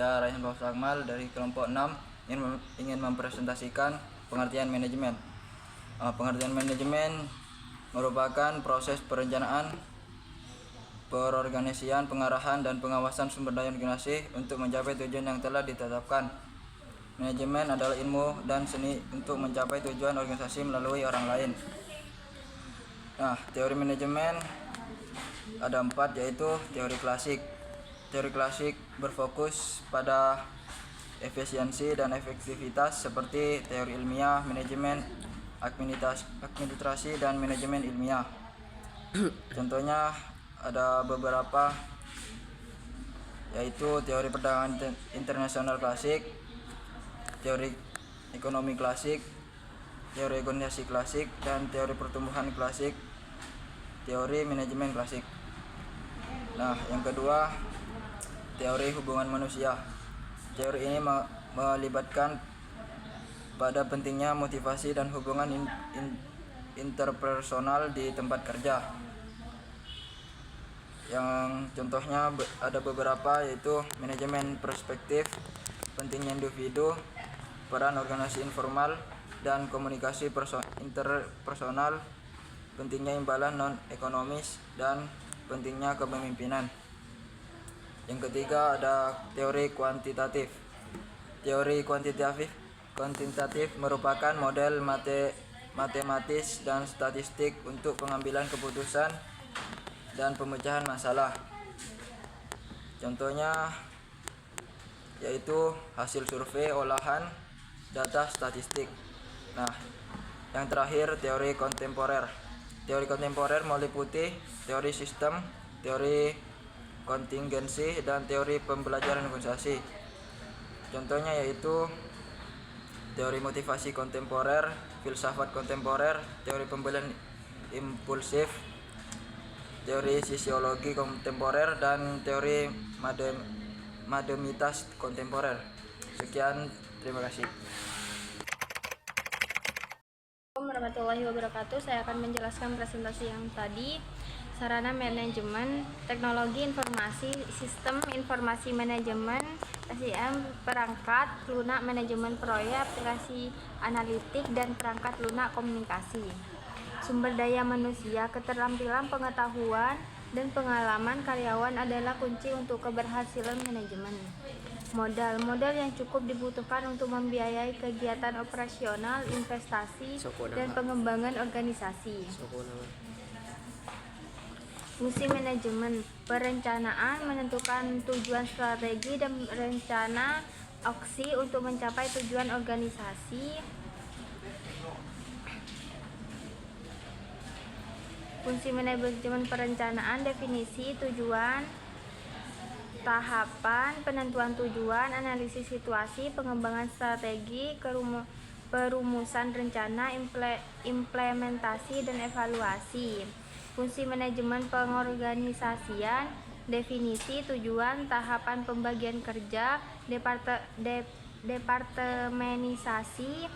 Saya Raihan Fauzan Akmal dari kelompok 6 ingin mempresentasikan pengertian manajemen. Pengertian manajemen merupakan proses perencanaan, perorganisasian, pengarahan, dan pengawasan sumber daya organisasi untuk mencapai tujuan yang telah ditetapkan. Manajemen adalah ilmu dan seni untuk mencapai tujuan organisasi melalui orang lain. Teori manajemen ada 4, yaitu teori klasik. Teori klasik berfokus pada efisiensi dan efektivitas seperti teori ilmiah, manajemen, administrasi, dan manajemen ilmiah. Contohnya ada beberapa, yaitu teori perdagangan internasional klasik, teori ekonomi klasik, teori organisasi klasik, dan teori pertumbuhan klasik, teori manajemen klasik. Yang kedua, teori hubungan manusia. Teori ini melibatkan pada pentingnya motivasi dan hubungan interpersonal di tempat kerja. Yang contohnya ada beberapa, yaitu manajemen perspektif, pentingnya individu, peran organisasi informal, dan komunikasi interpersonal, pentingnya imbalan non-ekonomis, dan pentingnya kepemimpinan. Yang ketiga ada teori kuantitatif. Teori kuantitatif merupakan model matematis dan statistik untuk pengambilan keputusan dan pemecahan masalah. Contohnya yaitu hasil survei, olahan, data statistik. Yang terakhir teori kontemporer. Teori kontemporer meliputi teori sistem, teori kontingensi, dan teori pembelajaran organisasi. Contohnya yaitu teori motivasi kontemporer, filsafat kontemporer, teori pembelian impulsif, teori sosiologi kontemporer, dan teori modernitas kontemporer. Sekian, terima kasih. Assalamualaikum warahmatullahi wabarakatuh. Saya akan menjelaskan presentasi yang tadi. Sarana manajemen, teknologi informasi, sistem informasi manajemen, SIM, perangkat lunak manajemen proyek, aplikasi analitik, dan perangkat lunak komunikasi. Sumber daya manusia, keterampilan, pengetahuan, dan pengalaman karyawan adalah kunci untuk keberhasilan manajemen. Modal yang cukup dibutuhkan untuk membiayai kegiatan operasional, investasi, dan pengembangan organisasi. Fungsi manajemen, perencanaan, menentukan tujuan strategi, dan rencana aksi untuk mencapai tujuan organisasi. Fungsi manajemen perencanaan, definisi tujuan, tahapan, penentuan tujuan, analisis situasi, pengembangan strategi, perumusan rencana, implementasi, dan evaluasi. Fungsi manajemen pengorganisasian, definisi tujuan, tahapan pembagian kerja, departemenisasi,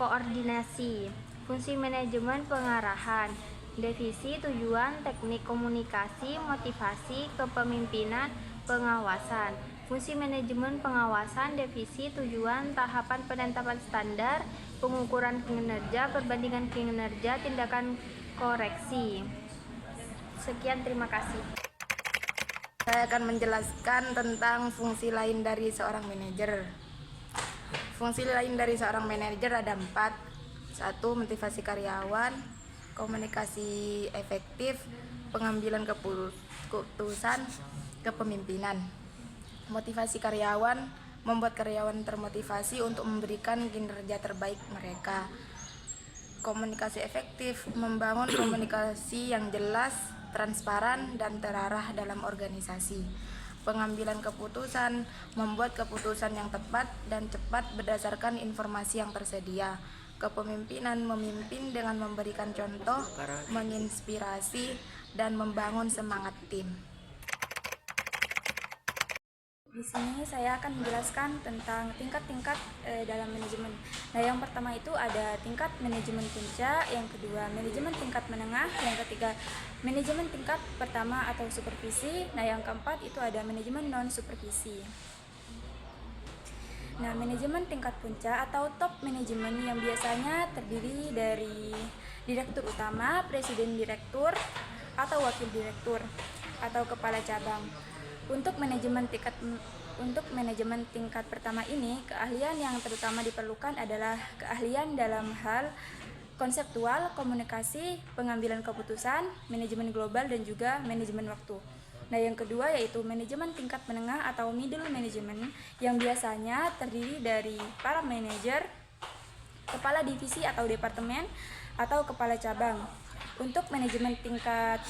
koordinasi. Fungsi manajemen pengarahan, definisi tujuan, teknik komunikasi, motivasi, kepemimpinan, pengawasan. Fungsi manajemen pengawasan, definisi tujuan, tahapan penetapan standar, pengukuran kinerja, perbandingan kinerja, tindakan koreksi. Sekian, terima kasih. Saya akan menjelaskan tentang fungsi lain dari seorang manajer. Fungsi lain dari seorang manajer ada 4. 1. Motivasi karyawan, komunikasi efektif, pengambilan keputusan, kepemimpinan. Motivasi karyawan membuat karyawan termotivasi untuk memberikan kinerja terbaik mereka. Komunikasi efektif membangun komunikasi yang jelas, transparan, dan terarah dalam organisasi. Pengambilan keputusan membuat keputusan yang tepat dan cepat berdasarkan informasi yang tersedia. Kepemimpinan memimpin dengan memberikan contoh, menginspirasi, dan membangun semangat tim. Di sini saya akan menjelaskan tentang tingkat-tingkat dalam manajemen. Yang pertama itu ada tingkat manajemen puncak, yang kedua manajemen tingkat menengah, yang ketiga manajemen tingkat pertama atau supervisi, yang keempat itu ada manajemen non supervisi. Nah, manajemen tingkat puncak atau top manajemen yang biasanya terdiri dari direktur utama, presiden direktur, atau wakil direktur, atau kepala cabang. Untuk manajemen tingkat pertama ini, keahlian yang terutama diperlukan adalah keahlian dalam hal konseptual, komunikasi, pengambilan keputusan, manajemen global, dan juga manajemen waktu. Nah, yang kedua yaitu manajemen tingkat menengah atau middle management yang biasanya terdiri dari para manajer, kepala divisi atau departemen, atau kepala cabang. Untuk manajemen tingkat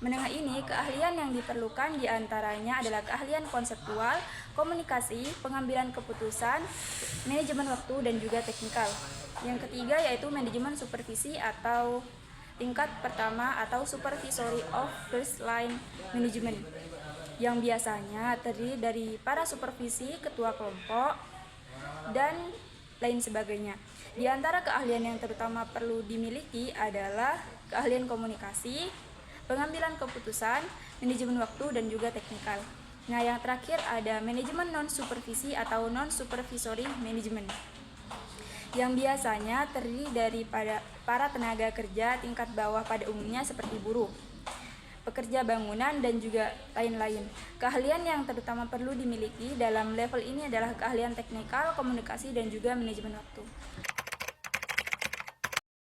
menengah ini, keahlian yang diperlukan diantaranya adalah keahlian konseptual, komunikasi, pengambilan keputusan, manajemen waktu, dan juga teknikal. Yang ketiga yaitu manajemen supervisi atau tingkat pertama atau supervisory of first line management yang biasanya terdiri dari para supervisi, ketua kelompok, dan lain sebagainya. Di antara keahlian yang terutama perlu dimiliki adalah keahlian komunikasi, pengambilan keputusan, manajemen waktu, dan juga teknikal. Nah, yang terakhir ada manajemen non-supervisi atau non-supervisory management yang biasanya terdiri dari para tenaga kerja tingkat bawah pada umumnya seperti buruh, pekerja bangunan, dan juga lain-lain. Keahlian yang terutama perlu dimiliki dalam level ini adalah keahlian teknikal, komunikasi, dan juga manajemen waktu.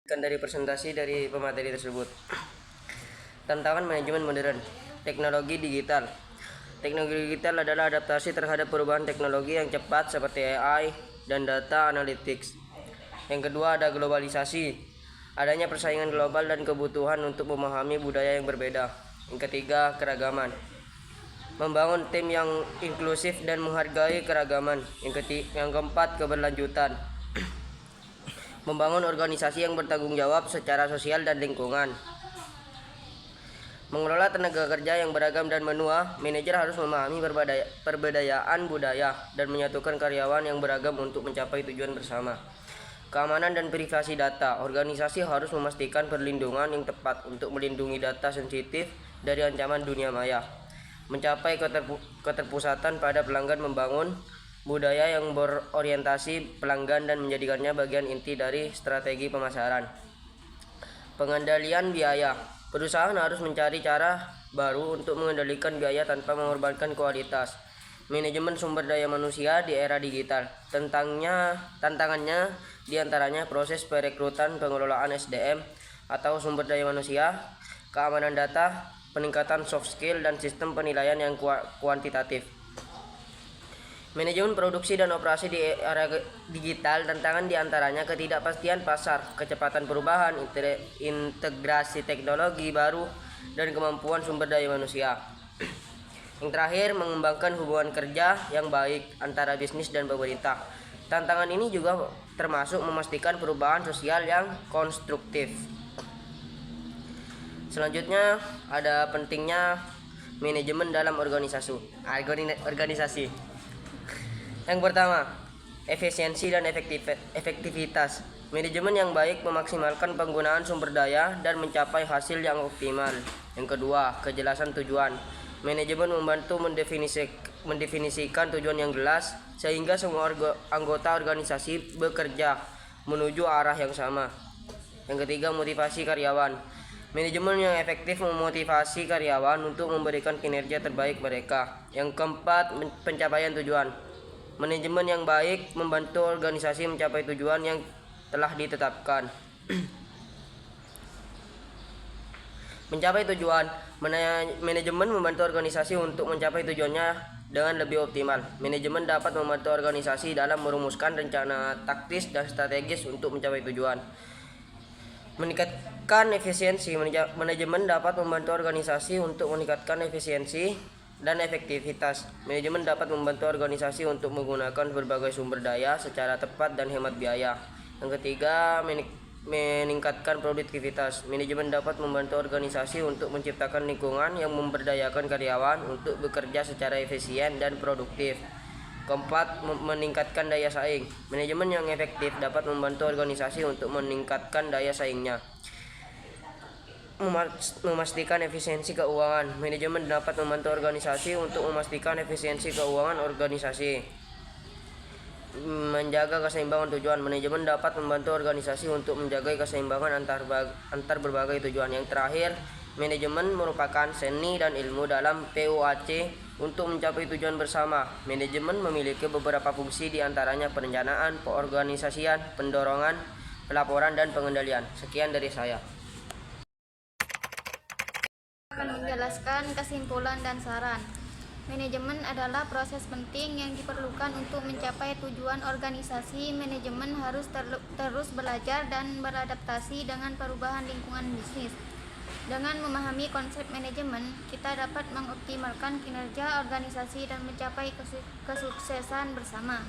Dari presentasi dari pemateri tersebut. Tantangan manajemen modern, teknologi digital. Teknologi digital adalah adaptasi terhadap perubahan teknologi yang cepat seperti AI dan data analytics. Yang kedua ada globalisasi, adanya persaingan global dan kebutuhan untuk memahami budaya yang berbeda. Yang ketiga keragaman, membangun tim yang inklusif dan menghargai keragaman. Yang keempat keberlanjutan, membangun organisasi yang bertanggung jawab secara sosial dan lingkungan. Mengelola tenaga kerja yang beragam dan menua, manajer harus memahami perbedaan budaya dan menyatukan karyawan yang beragam untuk mencapai tujuan bersama. Keamanan dan privasi data, organisasi harus memastikan perlindungan yang tepat untuk melindungi data sensitif dari ancaman dunia maya. Mencapai keterpusatan pada pelanggan, membangun budaya yang berorientasi pelanggan dan menjadikannya bagian inti dari strategi pemasaran. Pengendalian biaya, perusahaan harus mencari cara baru untuk mengendalikan biaya tanpa mengorbankan kualitas. Manajemen sumber daya manusia di era digital. Tantangannya diantaranya proses perekrutan, pengelolaan SDM atau sumber daya manusia, keamanan data, peningkatan soft skill, dan sistem penilaian yang kuantitatif. Manajemen produksi dan operasi di era digital, tantangan diantaranya ketidakpastian pasar, kecepatan perubahan, integrasi teknologi baru, dan kemampuan sumber daya manusia. Yang terakhir, mengembangkan hubungan kerja yang baik antara bisnis dan pemerintah. Tantangan ini juga termasuk memastikan perubahan sosial yang konstruktif. Selanjutnya, ada pentingnya manajemen dalam organisasi. Yang pertama, efisiensi dan efektivitas. Manajemen yang baik memaksimalkan penggunaan sumber daya dan mencapai hasil yang optimal. Yang kedua, kejelasan tujuan. Manajemen membantu mendefinisikan tujuan yang jelas sehingga semua anggota organisasi bekerja menuju arah yang sama. Yang ketiga, motivasi karyawan. Manajemen yang efektif memotivasi karyawan untuk memberikan kinerja terbaik mereka. Yang keempat, pencapaian tujuan. Manajemen yang baik membantu organisasi mencapai tujuan yang telah ditetapkan. Mencapai tujuan, manajemen membantu organisasi untuk mencapai tujuannya dengan lebih optimal. Manajemen dapat membantu organisasi dalam merumuskan rencana taktis dan strategis untuk mencapai tujuan. Meningkatkan efisiensi, manajemen dapat membantu organisasi untuk meningkatkan efisiensi dan efektivitas. Manajemen dapat membantu organisasi untuk menggunakan berbagai sumber daya secara tepat dan hemat biaya. Yang ketiga, meningkatkan produktivitas. Manajemen dapat membantu organisasi untuk menciptakan lingkungan yang memberdayakan karyawan untuk bekerja secara efisien dan produktif. Keempat, meningkatkan daya saing. Manajemen yang efektif dapat membantu organisasi untuk meningkatkan daya saingnya. Memastikan efisiensi keuangan. Manajemen dapat membantu organisasi untuk memastikan efisiensi keuangan organisasi. menjaga keseimbangan tujuan. Manajemen dapat membantu organisasi untuk menjaga keseimbangan antar berbagai tujuan. Yang terakhir, manajemen merupakan seni dan ilmu dalam PUAC untuk mencapai tujuan bersama. Manajemen memiliki beberapa fungsi, diantaranya perencanaan, peorganisasian, pendorongan, pelaporan, dan pengendalian. Sekian dari saya. Akan menjelaskan kesimpulan dan saran. Manajemen adalah proses penting yang diperlukan untuk mencapai tujuan organisasi. Manajemen harus terus belajar dan beradaptasi dengan perubahan lingkungan bisnis. Dengan memahami konsep manajemen, kita dapat mengoptimalkan kinerja organisasi dan mencapai kesuksesan bersama.